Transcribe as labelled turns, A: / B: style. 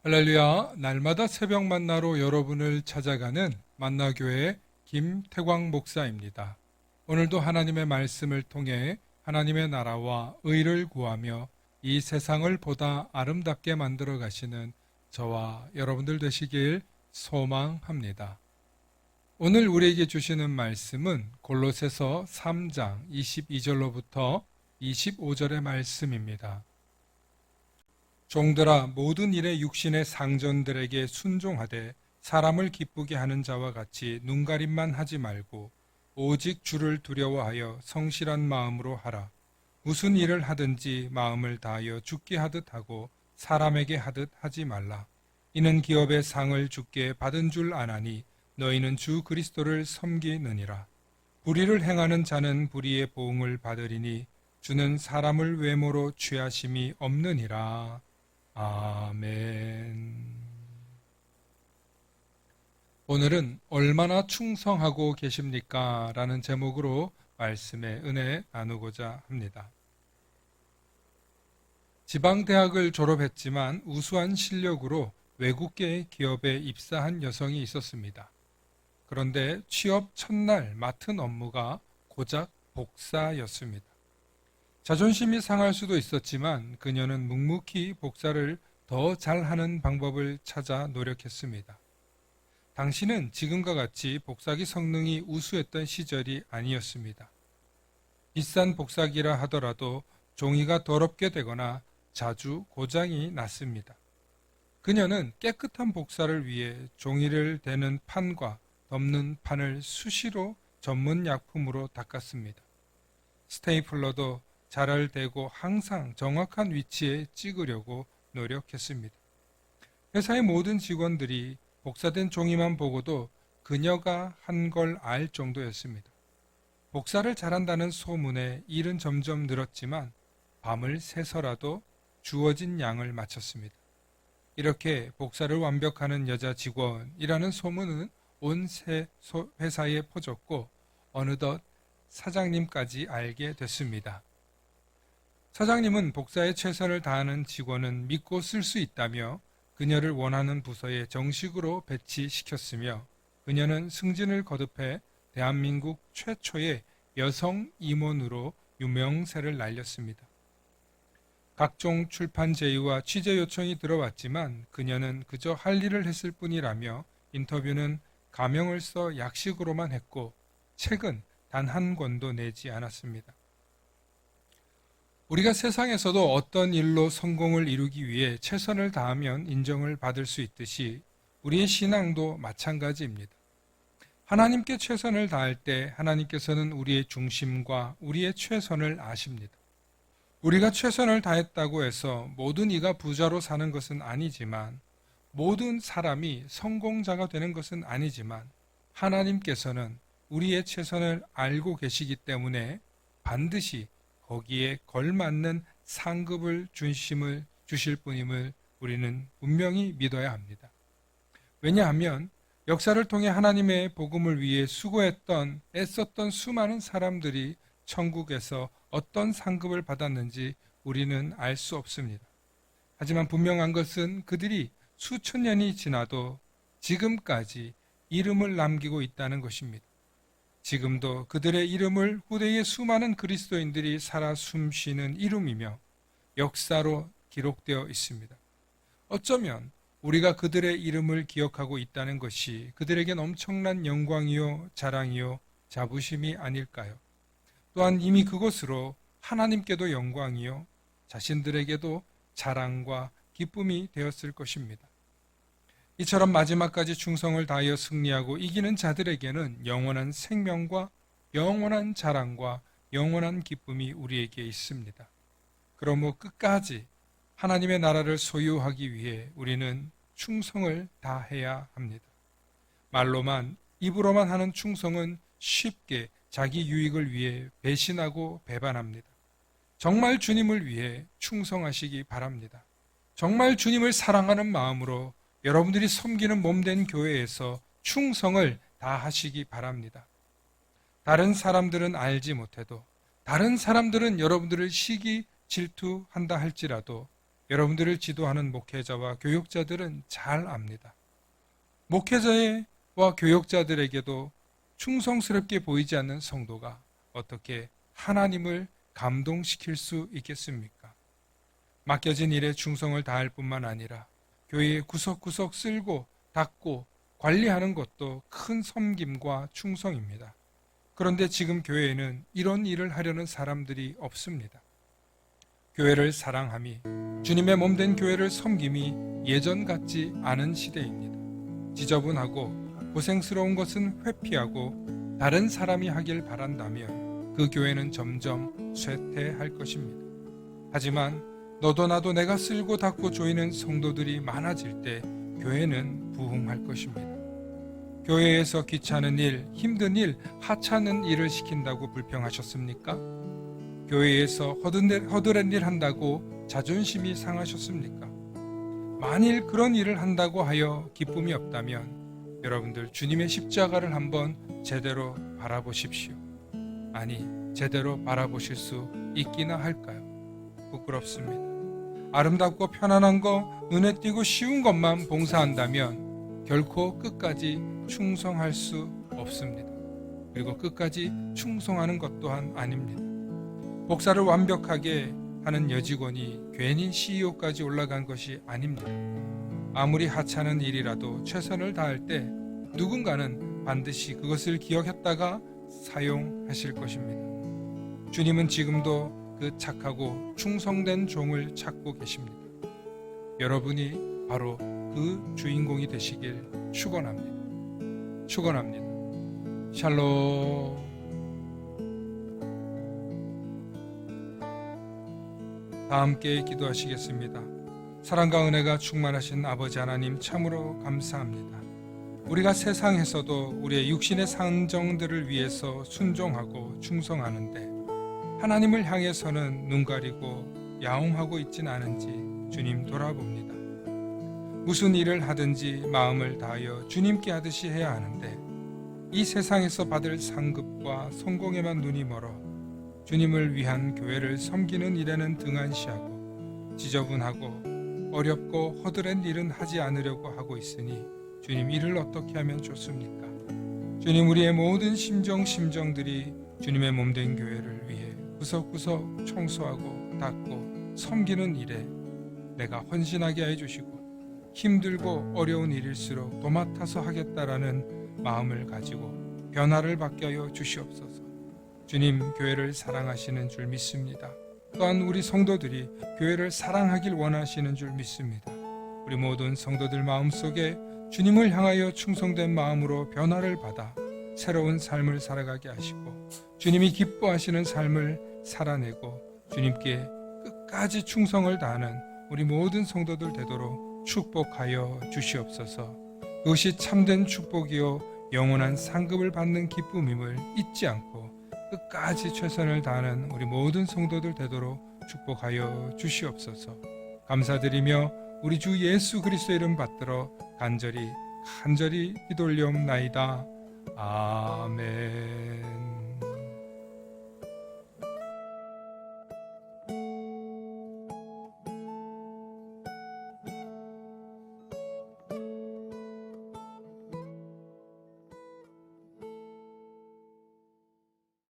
A: 할렐루야, 날마다 새벽 만나로 여러분을 찾아가는 만나교회 김태광 목사입니다. 오늘도 하나님의 말씀을 통해 하나님의 나라와 의를 구하며 이 세상을 보다 아름답게 만들어 가시는 저와 여러분들 되시길 소망합니다. 오늘 우리에게 주시는 말씀은 골로새서 3장 22절로부터 25절의 말씀입니다. 종들아, 모든 일에 육신의 상전들에게 순종하되 사람을 기쁘게 하는 자와 같이 눈가림만 하지 말고 오직 주를 두려워하여 성실한 마음으로 하라. 무슨 일을 하든지 마음을 다하여 주께 하듯 하고 사람에게 하듯 하지 말라. 이는 기업의 상을 주께 받은 줄 아나니 너희는 주 그리스도를 섬기느니라. 불의를 행하는 자는 불의의 보응을 받으리니 주는 사람을 외모로 취하심이 없느니라. 아멘. 오늘은 얼마나 충성하고 계십니까? 라는 제목으로 말씀의 은혜 나누고자 합니다. 지방대학을 졸업했지만 우수한 실력으로 외국계 기업에 입사한 여성이 있었습니다. 그런데 취업 첫날 맡은 업무가 고작 복사였습니다. 자존심이 상할 수도 있었지만 그녀는 묵묵히 복사를 더 잘하는 방법을 찾아 노력했습니다. 당시는 지금과 같이 복사기 성능이 우수했던 시절이 아니었습니다. 비싼 복사기라 하더라도 종이가 더럽게 되거나 자주 고장이 났습니다. 그녀는 깨끗한 복사를 위해 종이를 대는 판과 덮는 판을 수시로 전문 약품으로 닦았습니다. 스테이플러도 자를 대고 항상 정확한 위치에 찍으려고 노력했습니다. 회사의 모든 직원들이 복사된 종이만 보고도 그녀가 한 걸 알 정도였습니다. 복사를 잘한다는 소문에 일은 점점 늘었지만 밤을 새서라도 주어진 양을 마쳤습니다. 이렇게 복사를 완벽하는 여자 직원이라는 소문은 온 회사에 퍼졌고 어느덧 사장님까지 알게 됐습니다. 사장님은 복사에 최선을 다하는 직원은 믿고 쓸 수 있다며 그녀를 원하는 부서에 정식으로 배치시켰으며 그녀는 승진을 거듭해 대한민국 최초의 여성 임원으로 유명세를 날렸습니다. 각종 출판 제의와 취재 요청이 들어왔지만 그녀는 그저 할 일을 했을 뿐이라며 인터뷰는 가명을 써 약식으로만 했고 책은 단 한 권도 내지 않았습니다. 우리가 세상에서도 어떤 일로 성공을 이루기 위해 최선을 다하면 인정을 받을 수 있듯이 우리의 신앙도 마찬가지입니다. 하나님께 최선을 다할 때 하나님께서는 우리의 중심과 우리의 최선을 아십니다. 우리가 최선을 다했다고 해서 모든 이가 부자로 사는 것은 아니지만 모든 사람이 성공자가 되는 것은 아니지만 하나님께서는 우리의 최선을 알고 계시기 때문에 반드시 거기에 걸맞는 상급을 주실 분임을 우리는 분명히 믿어야 합니다. 왜냐하면 역사를 통해 하나님의 복음을 위해 수고했던, 애썼던 수많은 사람들이 천국에서 어떤 상급을 받았는지 우리는 알 수 없습니다. 하지만 분명한 것은 그들이 수천 년이 지나도 지금까지 이름을 남기고 있다는 것입니다. 지금도 그들의 이름을 후대의 수많은 그리스도인들이 살아 숨쉬는 이름이며 역사로 기록되어 있습니다. 어쩌면 우리가 그들의 이름을 기억하고 있다는 것이 그들에겐 엄청난 영광이요, 자랑이요, 자부심이 아닐까요? 또한 이미 그것으로 하나님께도 영광이요, 자신들에게도 자랑과 기쁨이 되었을 것입니다. 이처럼 마지막까지 충성을 다하여 승리하고 이기는 자들에게는 영원한 생명과 영원한 자랑과 영원한 기쁨이 우리에게 있습니다. 그러므로 끝까지 하나님의 나라를 소유하기 위해 우리는 충성을 다해야 합니다. 말로만, 입으로만 하는 충성은 쉽게 자기 유익을 위해 배신하고 배반합니다. 정말 주님을 위해 충성하시기 바랍니다. 정말 주님을 사랑하는 마음으로 여러분들이 섬기는 몸된 교회에서 충성을 다하시기 바랍니다. 다른 사람들은 알지 못해도, 다른 사람들은 여러분들을 시기 질투한다 할지라도 여러분들을 지도하는 목회자와 교육자들은 잘 압니다. 목회자와 교육자들에게도 충성스럽게 보이지 않는 성도가 어떻게 하나님을 감동시킬 수 있겠습니까? 맡겨진 일에 충성을 다할 뿐만 아니라 교회의 구석구석 쓸고 닦고 관리하는 것도 큰 섬김과 충성입니다. 그런데 지금 교회에는 이런 일을 하려는 사람들이 없습니다. 교회를 사랑함이, 주님의 몸된 교회를 섬김이 예전 같지 않은 시대입니다. 지저분하고 고생스러운 것은 회피하고 다른 사람이 하길 바란다면 그 교회는 점점 쇠퇴할 것입니다. 하지만 너도 나도 내가 쓸고 닦고 조이는 성도들이 많아질 때 교회는 부흥할 것입니다. 교회에서 귀찮은 일, 힘든 일, 하찮은 일을 시킨다고 불평하셨습니까? 교회에서 허드렛 일 한다고 자존심이 상하셨습니까? 만일 그런 일을 한다고 하여 기쁨이 없다면 여러분들 주님의 십자가를 한번 제대로 바라보십시오. 아니, 제대로 바라보실 수 있기나 할까요? 부끄럽습니다. 아름답고 편안한 거, 눈에 띄고 쉬운 것만 봉사한다면 결코 끝까지 충성할 수 없습니다. 그리고 끝까지 충성하는 것 또한 아닙니다. 복사를 완벽하게 하는 여직원이 괜히 CEO까지 올라간 것이 아닙니다. 아무리 하찮은 일이라도 최선을 다할 때 누군가는 반드시 그것을 기억했다가 사용하실 것입니다. 주님은 지금도 그 착하고 충성된 종을 찾고 계십니다. 여러분이 바로 그 주인공이 되시길 축원합니다. 축원합니다. 샬롬. 다 함께 기도하시겠습니다. 사랑과 은혜가 충만하신 아버지 하나님, 참으로 감사합니다. 우리가 세상에서도 우리의 육신의 상정들을 위해서 순종하고 충성하는데 하나님을 향해서는 눈 가리고 야옹하고 있진 않은지 주님 돌아봅니다. 무슨 일을 하든지 마음을 다하여 주님께 하듯이 해야 하는데 이 세상에서 받을 상급과 성공에만 눈이 멀어 주님을 위한 교회를 섬기는 일에는 등한시하고 지저분하고 어렵고 허드렛 일은 하지 않으려고 하고 있으니 주님, 이를 어떻게 하면 좋습니까? 주님, 우리의 모든 심정들이 주님의 몸된 교회를 위해 구석구석 청소하고 닦고 섬기는 일에 내가 헌신하게 해주시고 힘들고 어려운 일일수록 도맡아서 하겠다라는 마음을 가지고 변화를 받게 하여 주시옵소서. 주님, 교회를 사랑하시는 줄 믿습니다. 또한 우리 성도들이 교회를 사랑하길 원하시는 줄 믿습니다. 우리 모든 성도들 마음속에 주님을 향하여 충성된 마음으로 변화를 받아 새로운 삶을 살아가게 하시고 주님이 기뻐하시는 삶을 살아내고 주님께 끝까지 충성을 다하는 우리 모든 성도들 되도록 축복하여 주시옵소서. 그것이 참된 축복이요 영원한 상급을 받는 기쁨임을 잊지 않고 끝까지 최선을 다하는 우리 모든 성도들 되도록 축복하여 주시옵소서. 감사드리며 우리 주 예수 그리스도의 이름 받들어 간절히 기도 올리옵나이다. 아멘.